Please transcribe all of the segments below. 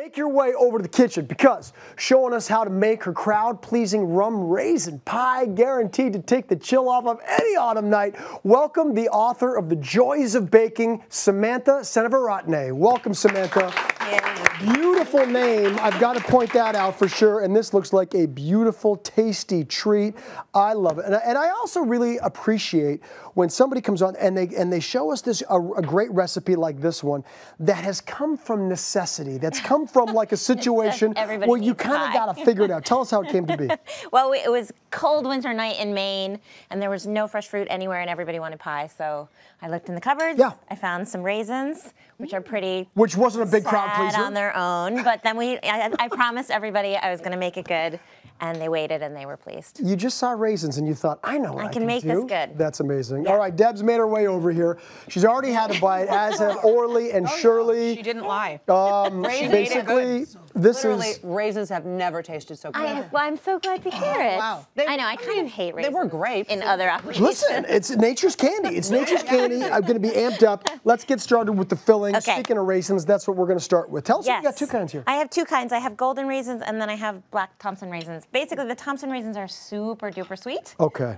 make your way over to the kitchen because showing us how to make her crowd-pleasing rum raisin pie guaranteed to take the chill off of any autumn night. Welcome the author of The Joys of Baking, Samantha Seneviratne. Welcome, Samantha. Yeah. Beautiful name. I've got to point that out for sure. And this looks like a beautiful, tasty treat. I love it. And I also really appreciate when somebody comes on and they show us this a great recipe like this one that has come from necessity. That's come from like a situation where you kind of got to figure it out. Tell us how it came to be. Well, it was cold winter night in Maine, and there was no fresh fruit anywhere, and everybody wanted pie. So I looked in the cupboards. Yeah. I found some raisins, which are pretty. Which wasn't a big crowd pleaser on their own, but then I promised everybody I was going to make it good. And they waited and they were pleased. You just saw raisins and you thought, I know what I can make this good. That's amazing. Yeah. All right, Deb's made her way over here. She's already had a bite, as have Orly and Shirley. She didn't lie. Basically, this Literally, raisins have never tasted so good. Well, I'm so glad to hear it. Wow. I know, I kind of hate raisins. They were great. In other applications. Listen, it's nature's candy. It's nature's candy. I'm going to be amped up. Let's get started with the filling. Okay. Speaking of raisins, that's what we're going to start with. Tell us, you got two kinds here. I have two kinds. I have golden raisins and then I have black Thompson raisins. Basically, the Thompson raisins are super duper sweet. Okay.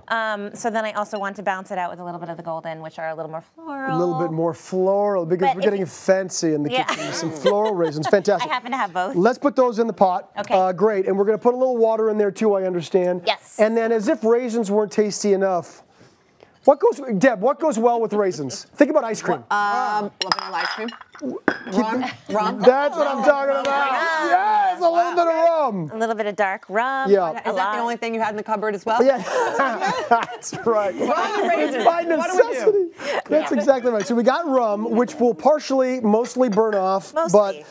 So then I also want to balance it out with a little bit of the golden, which are a little more floral. A little bit more floral because we're getting fancy in the kitchen. Some floral raisins. Fantastic. I happen to have both. Let's put those in the pot. Okay. Great. And we're going to put a little water in there too, I understand. Yes. And then as if raisins weren't tasty enough, Deb, what goes well with raisins? Think about ice cream. Love vanilla ice cream. Rum. That's what I'm talking about. Yes, a little bit of rum. A little bit of dark rum. Yeah. Is that the only thing you had in the cupboard as well? Yeah. That's right. Rum and raisins. By necessity. That's exactly right. So we got rum, which will mostly burn off. But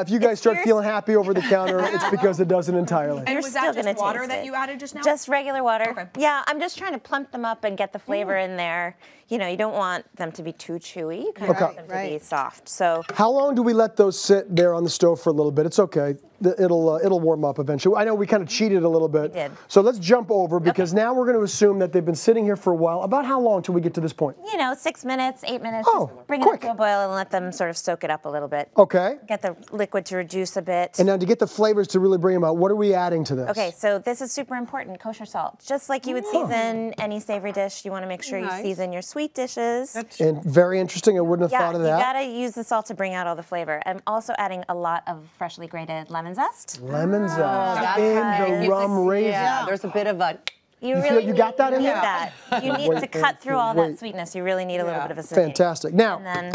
if you guys start feeling happy over the counter, it's because it doesn't entirely. And was that just water that you added just now? Just regular water. Okay. Yeah, I'm just trying to plump them up and get the flavor in there. You know, you don't want them to be too chewy. You kind of want them to be soft. So. How long do we let those sit there on the stove for a little bit? It's okay. It'll warm up eventually. I know we kind of cheated a little bit. We did. So let's jump over because now we're going to assume that they've been sitting here for a while. About how long till we get to this point? You know, 6 minutes, 8 minutes. Oh, just bring it up to a boil and let them sort of soak it up a little bit. Okay. Get the liquid to reduce a bit. And now to get the flavors to really bring them out, what are we adding to this? Okay, so this is super important, kosher salt. Just like you would season any savory dish, you want to make sure you season your sweet dishes. And very interesting. I wouldn't have thought of that. You got to use the salt to bring out all the flavor. I'm also adding a lot of freshly grated lemon zest. Lemon zest in the rum raisin. Yeah, there's a bit of a... You got that in there? You need to cut through all that sweetness. You really need a little bit of acidity. Fantastic. Now,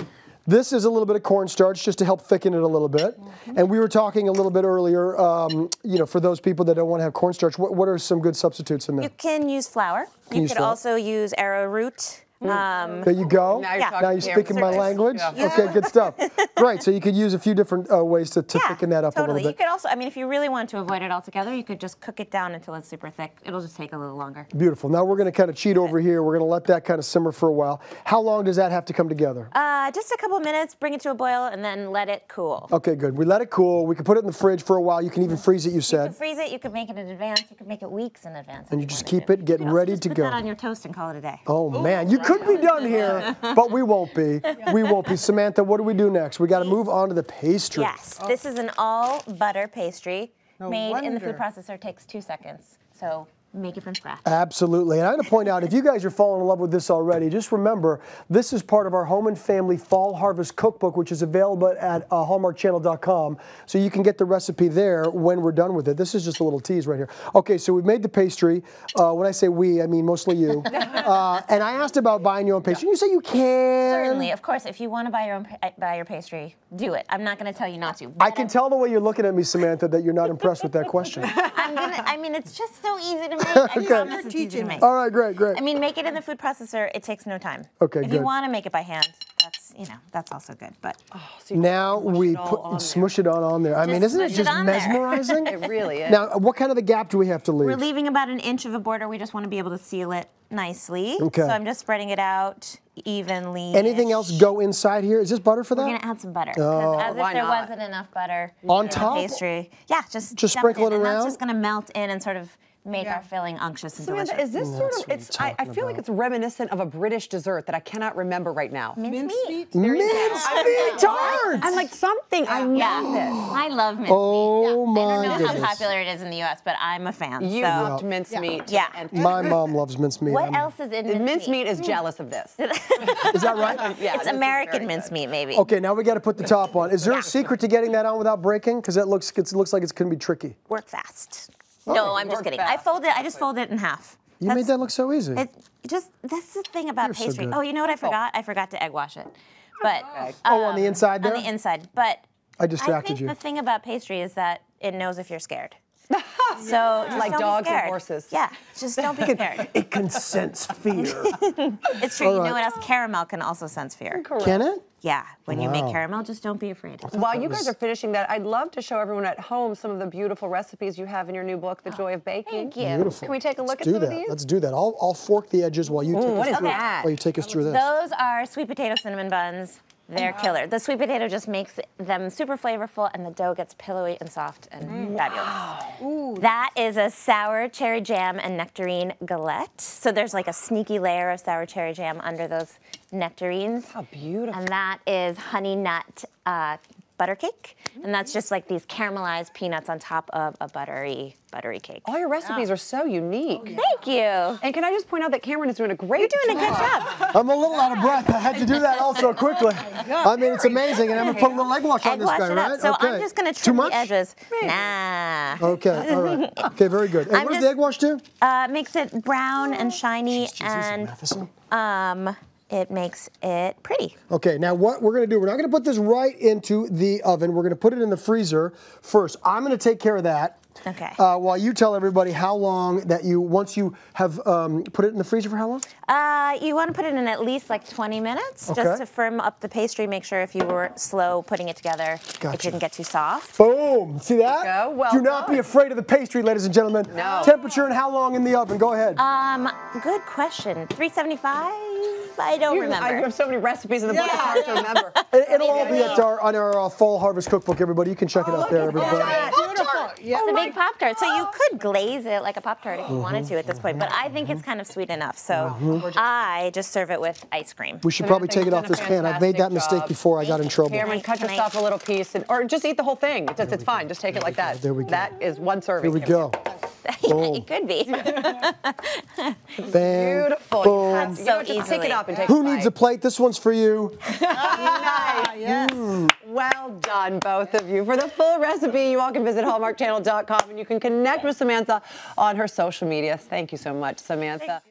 this is a little bit of cornstarch just to help thicken it a little bit. And we were talking a little bit earlier, you know, for those people that don't want to have cornstarch, what are some good substitutes in there? You can use flour. You could also use arrowroot. There you go. Now you're speaking my language. Yeah. Okay, good stuff. Great. So you could use a few different ways to thicken that up a little bit. You could also, I mean, if you really want to avoid it altogether, you could just cook it down until it's super thick. It'll just take a little longer. Beautiful. Now we're going to kind of cheat over here. We're going to let that kind of simmer for a while. How long does that have to come together? Just a couple of minutes. Bring it to a boil and then let it cool. Okay, good. We let it cool. We can put it in the fridge for a while. You can even freeze it. You said. You can freeze it. You can make it in advance. You can make it weeks in advance. And you just keep it getting ready to go. Put that on your toast and call it a day. Oh man, you could be done here. But we won't be. We won't be. Samantha, what do we do next? We got to move on to the pastry. Yes, this is an all butter pastry made in the food processor. It takes 2 seconds. So make it from scratch. Absolutely. And I'm going to point out, if you guys are falling in love with this already, just remember, this is part of our Home and Family Fall Harvest Cookbook, which is available at hallmarkchannel.com. So you can get the recipe there when we're done with it. This is just a little tease right here. Okay, so we've made the pastry. When I say we, I mean mostly you. And I asked about buying your own pastry. You say you can. Certainly, of course. If you want to buy your pastry, do it. I'm not going to tell you not to. I can tell the way you're looking at me, Samantha, that you're not impressed with that question. I mean, it's just so easy to make. I promise it's easy to make. All right, great. I mean, make it in the food processor. It takes no time. Okay, If you want to make it by hand, that's also good. But now we smush it on there. I mean, isn't it just mesmerizing? It really is. Now, what kind of a gap do we have to leave? We're leaving about an inch of a border. We just want to be able to seal it nicely. Okay. So I'm just spreading it out evenly. Anything else go inside here? Is this butter for that? We're going to add some butter. As if there wasn't enough butter on top? Pastry. Yeah, just sprinkle it around? And that's just going to melt in and sort of make our filling unctuous and Samantha, delicious. is this sort of, I feel like it's reminiscent of a British dessert that I cannot remember right now. Mincemeat. Mincemeat tart! I'm like something, I love this. I love mincemeat. Oh my I don't know goodness. how popular it is in the U.S., but I'm a fan. You loved mincemeat. Yeah. My mom loves mincemeat. What else is in mincemeat? Mincemeat is jealous of this. Is that right? Yeah, It's American mincemeat, maybe. Okay, now we got to put the top on. Is there a secret to getting that on without breaking? Because it looks like it's going to be tricky. Work fast. No, I'm just kidding. I just fold it in half. You made that look so easy. That's the thing about You're so pastry. good. Oh, you know what I forgot? I forgot to egg wash it. But on the inside there? On the inside. But I distracted you. I think the thing about pastry is that it knows if you're scared. So just like don't dogs be and scared. horses. Yeah, just don't be scared. It can sense fear. It's true. You know what else? Caramel can also sense fear. Can it? Yeah, when you make caramel, just don't be afraid. While you guys are finishing that, I'd love to show everyone at home some of the beautiful recipes you have in your new book, The Joy of Baking. Thank you. Beautiful. Can we take a look Let's at do some of that. these? Let's do that. I'll fork the edges while you take what us is through. that? While you take us through this. Those are sweet potato cinnamon buns. They're killer. The sweet potato just makes them super flavorful, and the dough gets pillowy and soft and fabulous. That is a sour cherry jam and nectarine galette. So there's like a sneaky layer of sour cherry jam under those nectarines. How beautiful. And that is honey nut butter cake. And that's just like these caramelized peanuts on top of a buttery cake. All your recipes are so unique. Thank you. And can I just point out that Cameron is doing a great job. You're doing a good job. I'm a little out of breath. I had to do that also quickly. I mean, it's amazing. And I'm going to put a little egg wash on this guy, right? So okay. I'm just going to Too trim much? the edges. Nah. Okay, all right. Okay, very good. And what does the egg wash do? Makes it brown and shiny, and it makes it pretty. Okay, now what we're going to do, we're not going to put this right into the oven. We're going to put it in the freezer first. I'm going to take care of that. Okay. While you tell everybody how long that once you have put it in the freezer for how long? You want to put it in at least like 20 minutes, just to firm up the pastry. Make sure if you were slow putting it together, it didn't get too soft. Boom! See that? Go. Well Do not be afraid of the pastry, ladies and gentlemen. No. Temperature and how long in the oven? Go ahead. Good question. 375? I don't remember. I have so many recipes in the book, it's hard to remember. It'll all be on our fall harvest cookbook, everybody. You can check it out there, everybody. It's a big Pop-Tart, so you could glaze it like a Pop-Tart if you wanted to at this point, but I think it's kind of sweet enough, so I just serve it with ice cream. We should probably take it off this pan. I've made that mistake before I got in trouble. Cameron, cut yourself a little piece, or just eat the whole thing. It's fine. Just take it like that. There we go. That is one serving. Here we go. It could be. Bam. Beautiful. Boom. So Just pick it up and take Who a bite. needs a plate? This one's for you. Nice. Yes. Well done, both of you. For the full recipe, you all can visit hallmarkchannel.com and you can connect with Samantha on her social media. Thank you so much, Samantha.